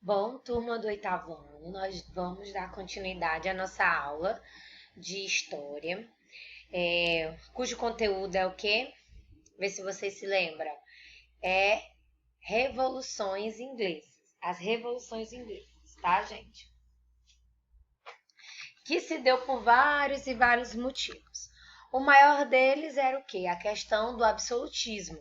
Bom, turma do oitavo ano, nós vamos dar continuidade à nossa aula de história, cujo conteúdo é o quê? Vê se vocês se lembram. É revoluções inglesas. As revoluções inglesas, tá, gente? Que se deu por vários e vários motivos. O maior deles era o quê? A questão do absolutismo,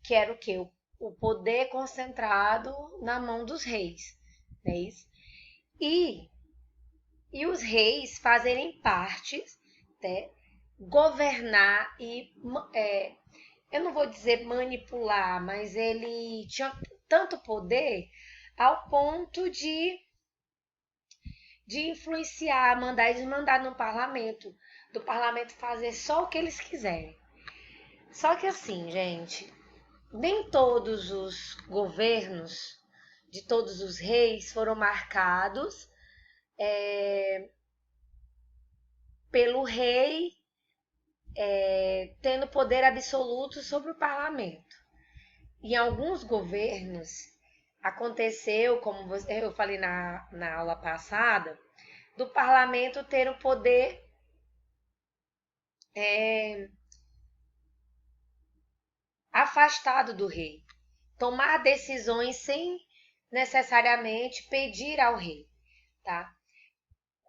que era o quê? O poder concentrado na mão dos reis, não é isso? E os reis fazerem parte, né, governar eu não vou dizer manipular, mas ele tinha tanto poder ao ponto de influenciar, mandar e desmandar no parlamento, do parlamento fazer só o que eles quiserem. Só que assim, gente, nem todos os governos de todos os reis foram marcados pelo rei tendo poder absoluto sobre o parlamento. Em alguns governos aconteceu, como eu falei na aula passada, do parlamento ter o poder afastado do rei, tomar decisões sem necessariamente pedir ao rei, tá?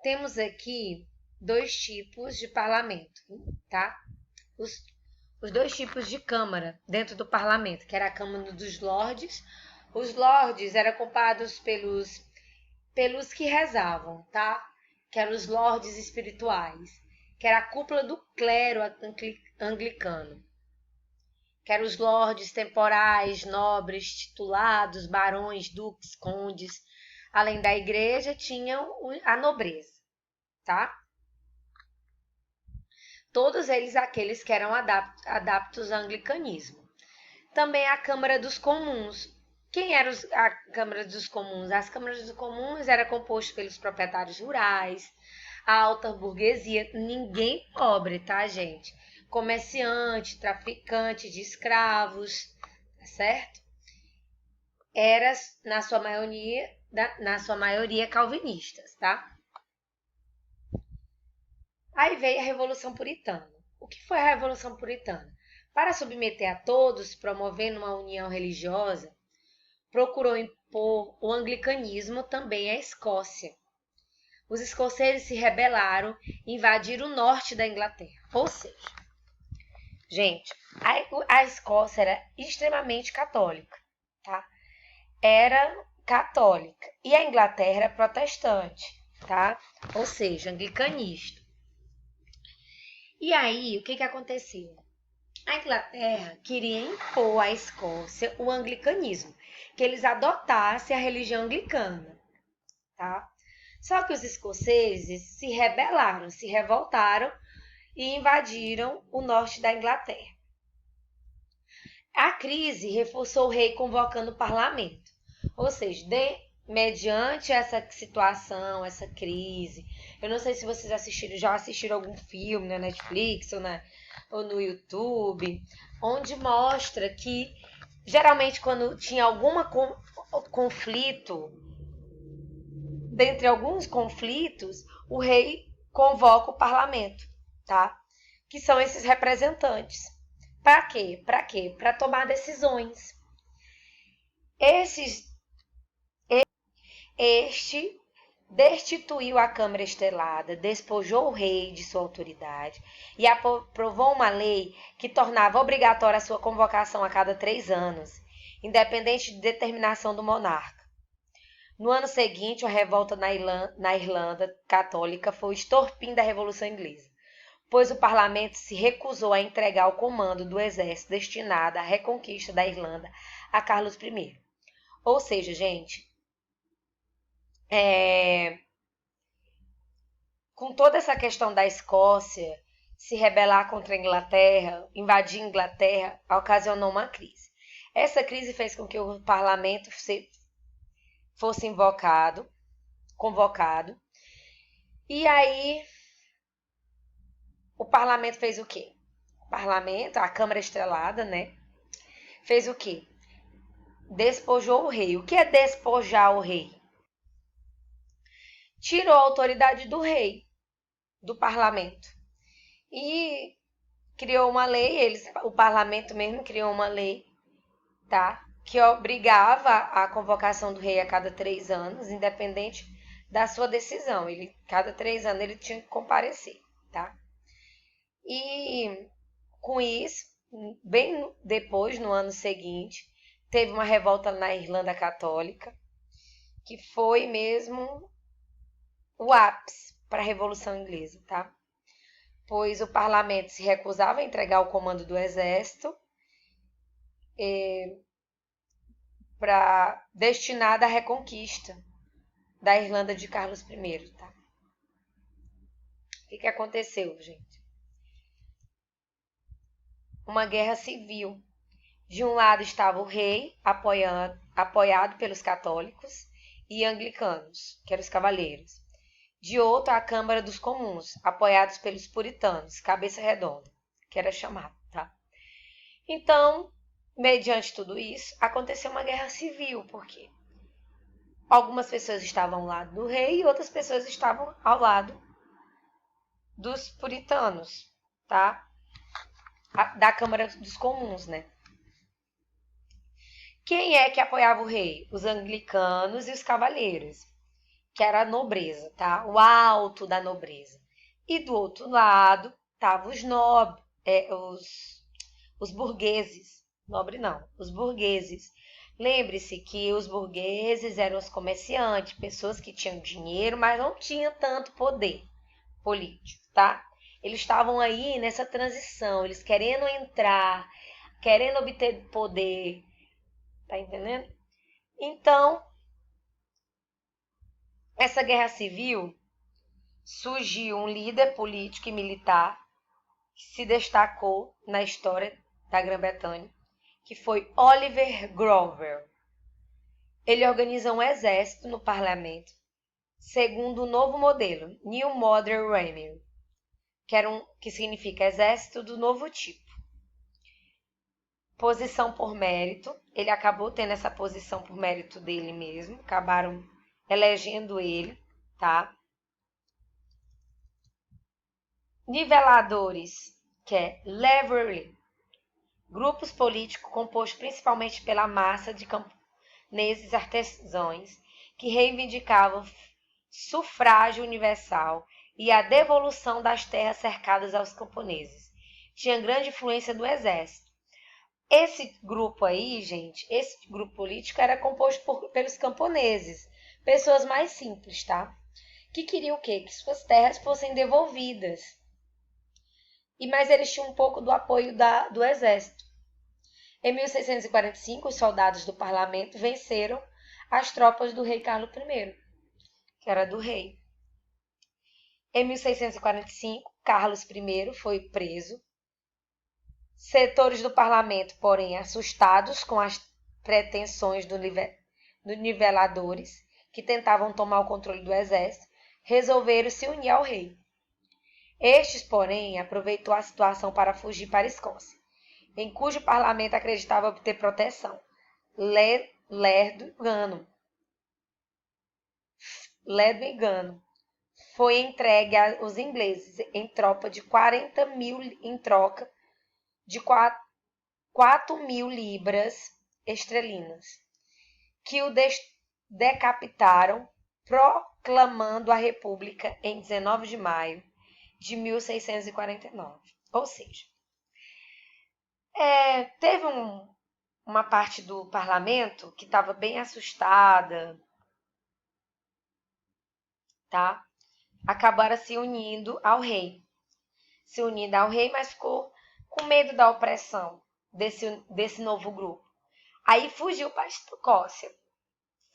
Temos aqui dois tipos de parlamento, tá? Os dois tipos de câmara dentro do parlamento, que era a Câmara dos Lordes. Os lordes eram ocupados pelos que rezavam, tá? Que eram os lordes espirituais, que era a cúpula do clero anglicano, que eram os lordes temporais, nobres, titulados, barões, duques, condes. Além da igreja, tinham a nobreza, tá? Todos eles aqueles que eram adaptos ao anglicanismo. Também a Câmara dos Comuns. Quem era a Câmara dos Comuns? As câmaras dos comuns eram compostas pelos proprietários rurais, a alta burguesia, ninguém pobre, tá, gente? Comerciante, traficante de escravos, tá certo? Era, na sua maioria calvinistas, tá? Aí veio a Revolução Puritana. O que foi a Revolução Puritana? Para submeter a todos, promovendo uma união religiosa, procurou impor o anglicanismo também à Escócia. Os escoceses se rebelaram e invadiram o norte da Inglaterra. Ou seja, gente, a Escócia era extremamente católica, tá? Era católica. E a Inglaterra era protestante, tá? Ou seja, anglicanista. E aí, o que aconteceu? A Inglaterra queria impor à Escócia o anglicanismo, que eles adotassem a religião anglicana, tá? Só que os escoceses se rebelaram, se revoltaram e invadiram o norte da Inglaterra. A crise reforçou o rei convocando o parlamento, ou seja, mediante essa situação, essa crise. Eu não sei se vocês já assistiram algum filme na Netflix ou no YouTube, onde mostra que geralmente quando tinha algum conflito, dentre alguns conflitos, o rei convoca o parlamento, tá? Que são esses representantes. Para quê? Para tomar decisões. Este destituiu a Câmara Estelada, despojou o rei de sua autoridade e aprovou uma lei que tornava obrigatória a sua convocação a cada 3 anos, independente de determinação do monarca. No ano seguinte, a revolta na Irlanda católica foi o estopim da Revolução Inglesa, pois o parlamento se recusou a entregar o comando do exército destinado à reconquista da Irlanda a Carlos I. Ou seja, gente, com toda essa questão da Escócia se rebelar contra a Inglaterra, invadir a Inglaterra, ocasionou uma crise. Essa crise fez com que o parlamento fosse convocado, e aí o parlamento fez o quê? O parlamento, a Câmara Estrelada, né, fez o quê? Despojou o rei. O que é despojar o rei? tirou a autoridade do rei, do parlamento, e criou uma lei, o parlamento mesmo criou uma lei, tá? Que obrigava a convocação do rei a cada 3 anos, independente da sua decisão. Cada 3 anos ele tinha que comparecer, tá? E com isso, bem depois, no ano seguinte, teve uma revolta na Irlanda Católica, que foi mesmo o ápice para a Revolução Inglesa, tá? Pois o parlamento se recusava a entregar o comando do exército destinada à reconquista da Irlanda de Carlos I, tá? O que aconteceu, gente? Uma guerra civil. De um lado estava o rei, apoiado pelos católicos e anglicanos, que eram os cavaleiros. De outro, a Câmara dos Comuns, apoiados pelos puritanos, cabeça redonda, que era chamado, tá? Então, mediante tudo isso, aconteceu uma guerra civil, porque algumas pessoas estavam ao lado do rei e outras pessoas estavam ao lado dos puritanos, tá? Da Câmara dos Comuns, né? Quem é que apoiava o rei? Os anglicanos e os cavaleiros, que era a nobreza, tá? O alto da nobreza. E do outro lado estavam os burgueses. Nobre não, os burgueses. Lembre-se que os burgueses eram os comerciantes, pessoas que tinham dinheiro, mas não tinham tanto poder político, tá? Eles estavam aí nessa transição, eles querendo entrar, querendo obter poder, tá entendendo? Então, essa guerra civil surgiu um líder político e militar que se destacou na história da Grã-Bretanha, que foi Oliver Cromwell. Ele organiza um exército no parlamento, segundo o novo modelo, New Modern Army, que significa exército do novo tipo. Posição por mérito, ele acabou tendo essa posição por mérito dele mesmo, acabaram elegendo ele, tá? Niveladores, que é Levery, grupos políticos compostos principalmente pela massa de camponeses artesãos que reivindicavam sufrágio universal e a devolução das terras cercadas aos camponeses. Tinha grande influência do exército. Esse grupo aí, gente, esse grupo político era composto pelos camponeses, pessoas mais simples, tá? Que queriam o quê? Que suas terras fossem devolvidas. Mas eles tinham um pouco do apoio do exército. Em 1645, os soldados do parlamento venceram as tropas do rei Carlos I, que era do rei. Em 1645, Carlos I foi preso. Setores do parlamento, porém, assustados com as pretensões dos niveladores, que tentavam tomar o controle do exército, resolveram se unir ao rei. Estes, porém, aproveitou a situação para fugir para a Escócia, em cujo parlamento acreditava obter proteção. Ledwigano foi entregue aos ingleses em troca de 4.000 libras esterlinas, que o decapitaram, proclamando a República em 19 de maio de 1649. Ou seja, teve uma parte do parlamento que estava bem assustada, tá? Acabaram se unindo ao rei. Mas ficou com medo da opressão desse novo grupo. Aí fugiu para a Escócia.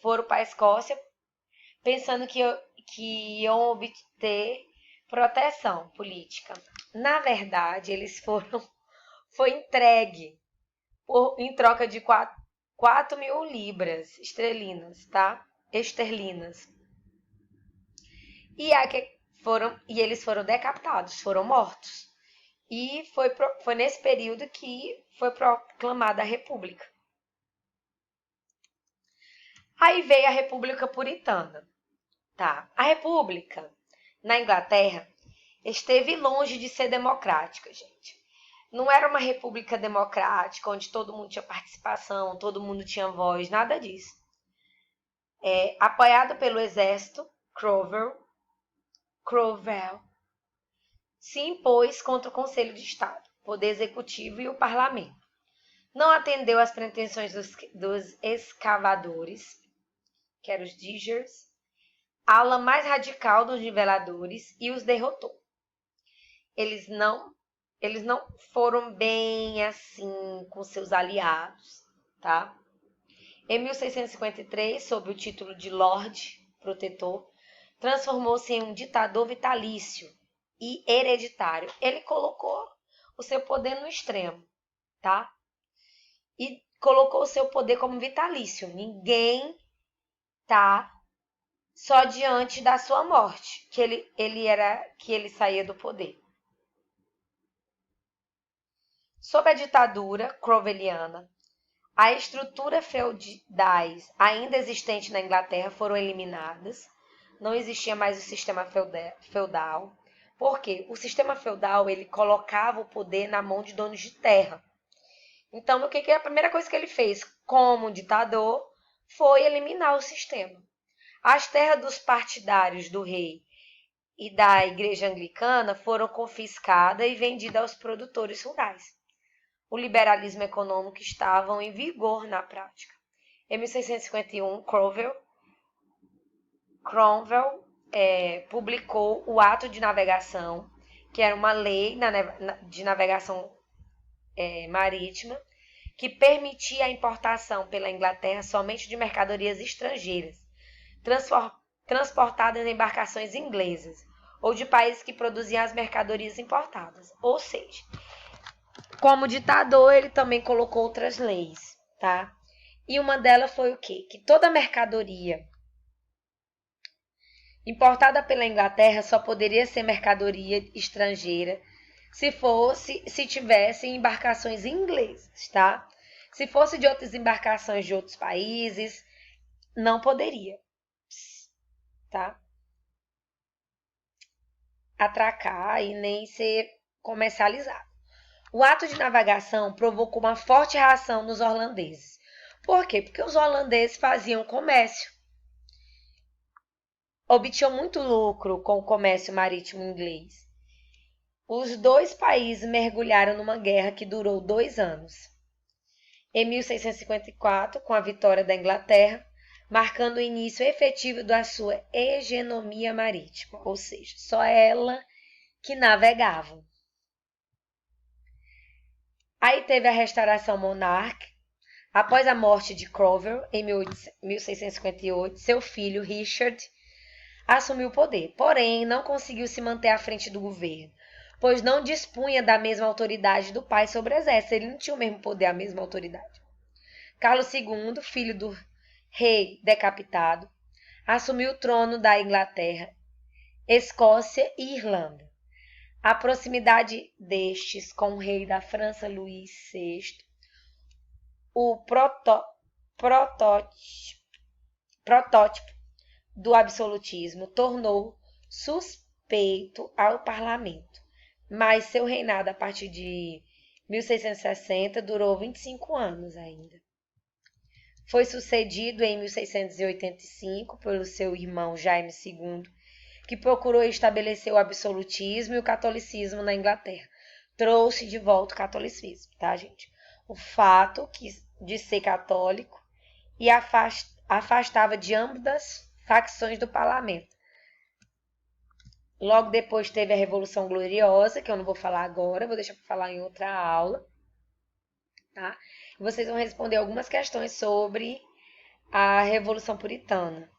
Foram para a Escócia pensando que iam obter proteção política. Na verdade, foi entregue em troca de 4.000 libras esterlinas, tá? E eles foram decapitados, foram mortos. E foi nesse período que foi proclamada a República. Aí veio a República Puritana. Tá. A República, na Inglaterra, esteve longe de ser democrática, gente. Não era uma república democrática, onde todo mundo tinha participação, todo mundo tinha voz, nada disso. Apoiado pelo exército, Cromwell se impôs contra o Conselho de Estado, poder executivo e o parlamento. Não atendeu às pretensões dos escavadores, que eram os diggers, a ala mais radical dos niveladores, e os derrotou. Eles não foram bem assim com seus aliados, tá? Em 1653, sob o título de Lorde Protetor, transformou-se em um ditador vitalício e hereditário. Ele colocou o seu poder no extremo, tá? E colocou o seu poder como vitalício. Ninguém tá só diante da sua morte que ele saía do poder. Sob a ditadura cromwelliana, a estrutura feudais ainda existente na Inglaterra foram eliminadas. Não existia mais o sistema feudal. Por quê? O sistema feudal ele colocava o poder na mão de donos de terra. Então, o que é a primeira coisa que ele fez como ditador foi eliminar o sistema. As terras dos partidários do rei e da igreja anglicana foram confiscadas e vendidas aos produtores rurais. O liberalismo econômico estava em vigor na prática. Em 1651, Cromwell publicou o Ato de Navegação, que era uma lei de navegação marítima, que permitia a importação pela Inglaterra somente de mercadorias estrangeiras, transportadas em embarcações inglesas, ou de países que produziam as mercadorias importadas. Ou seja, como ditador, ele também colocou outras leis, tá? E uma delas foi o quê? Que toda mercadoria importada pela Inglaterra só poderia ser mercadoria estrangeira se tivesse embarcações inglesas, tá? Se fosse de outras embarcações de outros países, não poderia, tá? Atracar e nem ser comercializado. O ato de navegação provocou uma forte reação nos holandeses. Por quê? Porque os holandeses faziam comércio. Obtinham muito lucro com o comércio marítimo inglês. Os dois países mergulharam numa guerra que durou 2 anos. Em 1654, com a vitória da Inglaterra, marcando o início efetivo da sua hegemonia marítima, ou seja, só ela que navegava. Aí teve a restauração monárquica. Após a morte de Cromwell, em 1658, seu filho Richard assumiu o poder, porém não conseguiu se manter à frente do governo, pois não dispunha da mesma autoridade do pai sobre o exército, ele não tinha o mesmo poder, a mesma autoridade. Carlos II, filho do rei decapitado, assumiu o trono da Inglaterra, Escócia e Irlanda. A proximidade destes com o rei da França, Luís VI, o protótipo do absolutismo, tornou suspeito ao parlamento, mas seu reinado a partir de 1660 durou 25 anos ainda. Foi sucedido em 1685 pelo seu irmão Jaime II, que procurou estabelecer o absolutismo e o catolicismo na Inglaterra. Trouxe de volta o catolicismo, tá, gente? O fato de ser católico e afastava de ambas facções do parlamento. Logo depois teve a Revolução Gloriosa, que eu não vou falar agora, vou deixar para falar em outra aula, tá? E vocês vão responder algumas questões sobre a Revolução Puritana.